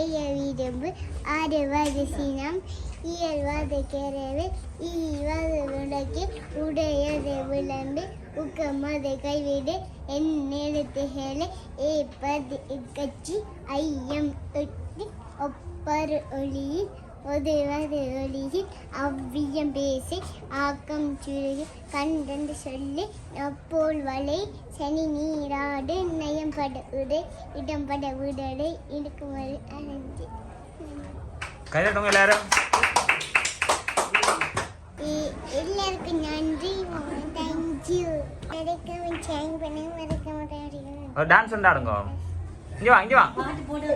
செய்ய விரும்பு ஆடுவது சினம் இயல்வது கரவு ஈவது விளக்கு உடையது விளம்பு உக்கமது கைவிடு என் எழுத்துகளை ஏற்பது கட்சி ஐயம் தொட்டி ஒப்பரு ஒளியில் ஒதுவது ஒளியில் அவ்வியம் பேசி ஆக்கம் சுருகி கண்டென்று சொல்லி அப்போல் வலை சனி நீராடு நயம்பட உடை இடம்பட உடலை இருக்குமது அணைஞ்சு கைதட்டுங்க எல்லாரும். எல்லாருக்கும் நன்றி. தேங்க்யூ. மறக்காம சேஞ்ச் பண்ண மறக்காம டான்ஸ் ஆடுங்க. இங்கே வா இங்கே வா. பாட்டு போடு.